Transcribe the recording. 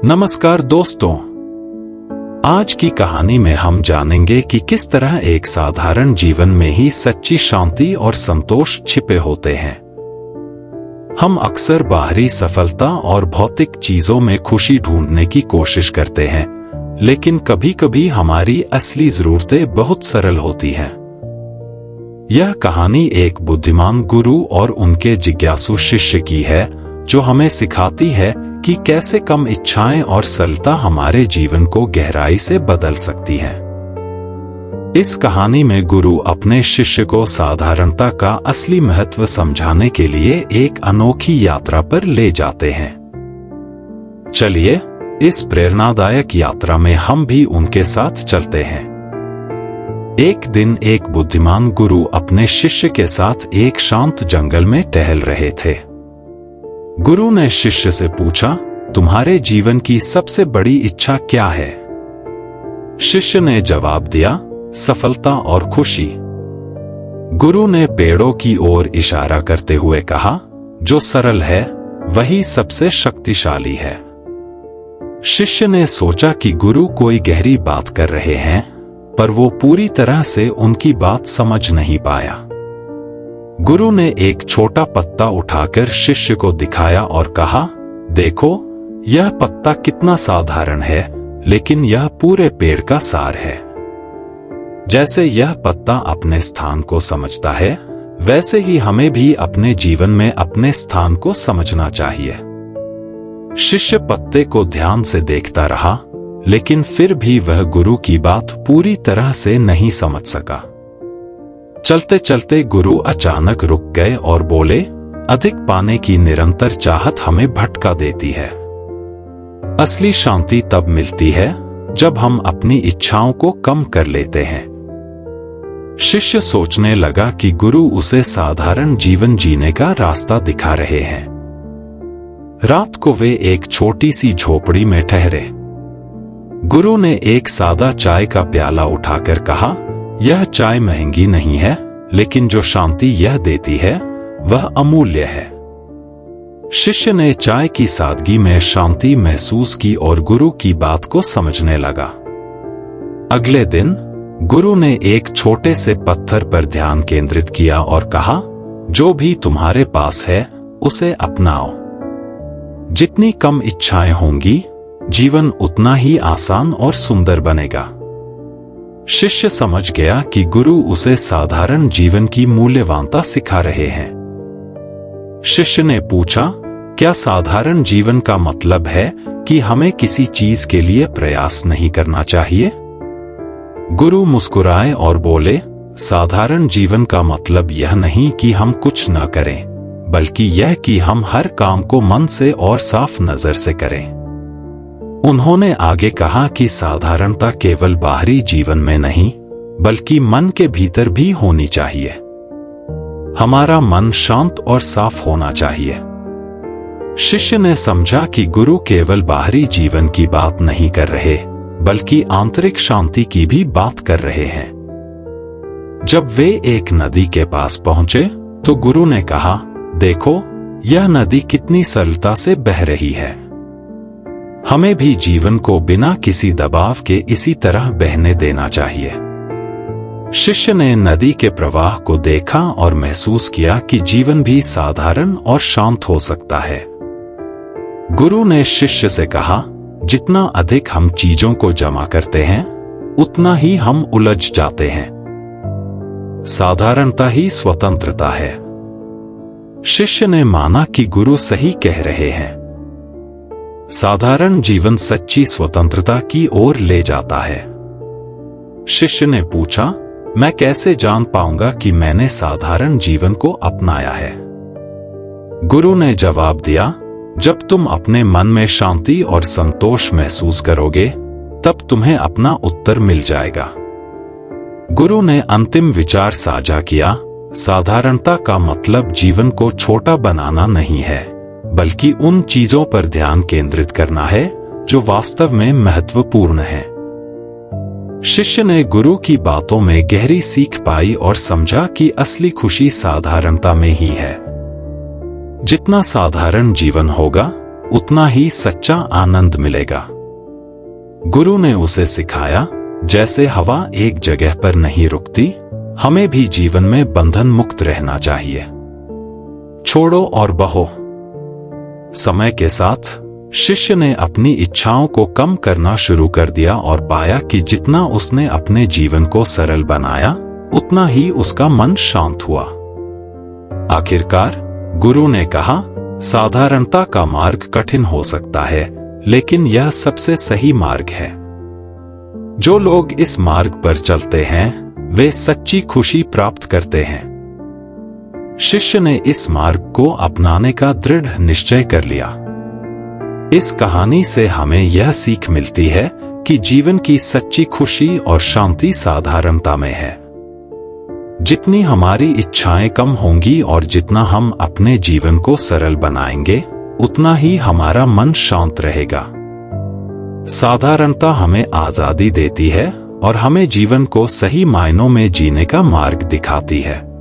नमस्कार दोस्तों, आज की कहानी में हम जानेंगे कि किस तरह एक साधारण जीवन में ही सच्ची शांति और संतोष छिपे होते हैं। हम अक्सर बाहरी सफलता और भौतिक चीजों में खुशी ढूंढने की कोशिश करते हैं, लेकिन कभी-कभी हमारी असली जरूरतें बहुत सरल होती हैं। यह कहानी एक बुद्धिमान गुरु और उनके जिज्ञासु शिष्य की है, जो हमें सिखाती है कि कैसे कम इच्छाएं और सरलता हमारे जीवन को गहराई से बदल सकती है। इस कहानी में गुरु अपने शिष्य को साधारणता का असली महत्व समझाने के लिए एक अनोखी यात्रा पर ले जाते हैं। चलिए, इस प्रेरणादायक यात्रा में हम भी उनके साथ चलते हैं। एक दिन एक बुद्धिमान गुरु अपने शिष्य के साथ एक शांत जंगल में टहल रहे थे। गुरु ने शिष्य से पूछा, तुम्हारे जीवन की सबसे बड़ी इच्छा क्या है? शिष्य ने जवाब दिया, सफलता और खुशी। गुरु ने पेड़ों की ओर इशारा करते हुए कहा, जो सरल है वही सबसे शक्तिशाली है। शिष्य ने सोचा कि गुरु कोई गहरी बात कर रहे हैं, पर वो पूरी तरह से उनकी बात समझ नहीं पाया। गुरु ने एक छोटा पत्ता उठाकर शिष्य को दिखाया और कहा, देखो, यह पत्ता कितना साधारण है, लेकिन यह पूरे पेड़ का सार है। जैसे यह पत्ता अपने स्थान को समझता है, वैसे ही हमें भी अपने जीवन में अपने स्थान को समझना चाहिए। शिष्य पत्ते को ध्यान से देखता रहा, लेकिन फिर भी वह गुरु की बात पूरी तरह से नहीं समझ सका। चलते चलते गुरु अचानक रुक गए और बोले, अधिक पाने की निरंतर चाहत हमें भटका देती है। असली शांति तब मिलती है जब हम अपनी इच्छाओं को कम कर लेते हैं। शिष्य सोचने लगा कि गुरु उसे साधारण जीवन जीने का रास्ता दिखा रहे हैं। रात को वे एक छोटी सी झोपड़ी में ठहरे। गुरु ने एक सादा चाय का प्याला उठाकर कहा, यह चाय महंगी नहीं है, लेकिन जो शांति यह देती है वह अमूल्य है। शिष्य ने चाय की सादगी में शांति महसूस की और गुरु की बात को समझने लगा। अगले दिन गुरु ने एक छोटे से पत्थर पर ध्यान केंद्रित किया और कहा, जो भी तुम्हारे पास है उसे अपनाओ। जितनी कम इच्छाएं होंगी, जीवन उतना ही आसान और सुंदर बनेगा। शिष्य समझ गया कि गुरु उसे साधारण जीवन की मूल्यवानता सिखा रहे हैं। शिष्य ने पूछा, क्या साधारण जीवन का मतलब है कि हमें किसी चीज के लिए प्रयास नहीं करना चाहिए? गुरु मुस्कुराए और बोले, साधारण जीवन का मतलब यह नहीं कि हम कुछ न करें, बल्कि यह कि हम हर काम को मन से और साफ नजर से करें। उन्होंने आगे कहा कि साधारणता केवल बाहरी जीवन में नहीं, बल्कि मन के भीतर भी होनी चाहिए। हमारा मन शांत और साफ होना चाहिए। शिष्य ने समझा कि गुरु केवल बाहरी जीवन की बात नहीं कर रहे, बल्कि आंतरिक शांति की भी बात कर रहे हैं। जब वे एक नदी के पास पहुंचे, तो गुरु ने कहा, देखो, यह नदी कितनी सरलता से बह रही है। हमें भी जीवन को बिना किसी दबाव के इसी तरह बहने देना चाहिए। शिष्य ने नदी के प्रवाह को देखा और महसूस किया कि जीवन भी साधारण और शांत हो सकता है। गुरु ने शिष्य से कहा, जितना अधिक हम चीजों को जमा करते हैं, उतना ही हम उलझ जाते हैं। साधारणता ही स्वतंत्रता है। शिष्य ने माना कि गुरु सही कह रहे हैं। साधारण जीवन सच्ची स्वतंत्रता की ओर ले जाता है। शिष्य ने पूछा, मैं कैसे जान पाऊंगा कि मैंने साधारण जीवन को अपनाया है? गुरु ने जवाब दिया, जब तुम अपने मन में शांति और संतोष महसूस करोगे, तब तुम्हें अपना उत्तर मिल जाएगा। गुरु ने अंतिम विचार साझा किया, साधारणता का मतलब जीवन को छोटा बनाना नहीं है, बल्कि उन चीजों पर ध्यान केंद्रित करना है जो वास्तव में महत्वपूर्ण है। शिष्य ने गुरु की बातों में गहरी सीख पाई और समझा कि असली खुशी साधारणता में ही है। जितना साधारण जीवन होगा, उतना ही सच्चा आनंद मिलेगा। गुरु ने उसे सिखाया, जैसे हवा एक जगह पर नहीं रुकती, हमें भी जीवन में बंधन मुक्त रहना चाहिए। छोड़ो और बहो। समय के साथ शिष्य ने अपनी इच्छाओं को कम करना शुरू कर दिया और पाया कि जितना उसने अपने जीवन को सरल बनाया, उतना ही उसका मन शांत हुआ। आखिरकार गुरु ने कहा, साधारणता का मार्ग कठिन हो सकता है, लेकिन यह सबसे सही मार्ग है। जो लोग इस मार्ग पर चलते हैं, वे सच्ची खुशी प्राप्त करते हैं। शिष्य ने इस मार्ग को अपनाने का दृढ़ निश्चय कर लिया। इस कहानी से हमें यह सीख मिलती है कि जीवन की सच्ची खुशी और शांति साधारणता में है। जितनी हमारी इच्छाएं कम होंगी और जितना हम अपने जीवन को सरल बनाएंगे, उतना ही हमारा मन शांत रहेगा। साधारणता हमें आजादी देती है और हमें जीवन को सही मायनों में जीने का मार्ग दिखाती है।